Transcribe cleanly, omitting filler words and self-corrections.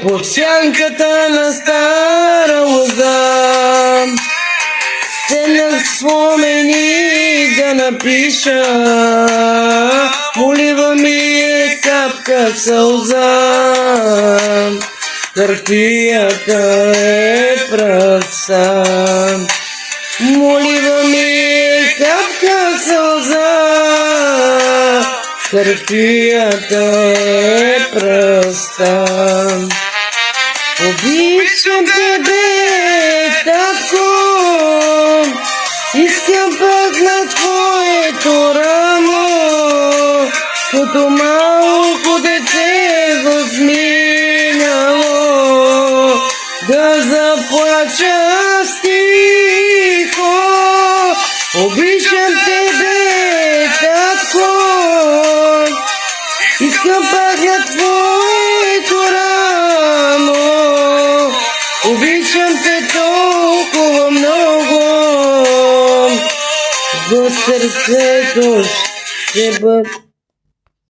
под сянката на стара лоза. Седнах спомени да напиша, молива ми е капка сълза. Хартията е пръста, молива ми е капка сълза. Хартията е пръста. Обичам тебе, татко, искам пак на твоето рамо, като малко дете възминало, да заплача стихо. Обичам тебе, татко, искам пак на твоето рамо, обичам те толкова много, до сърцето ще бъде.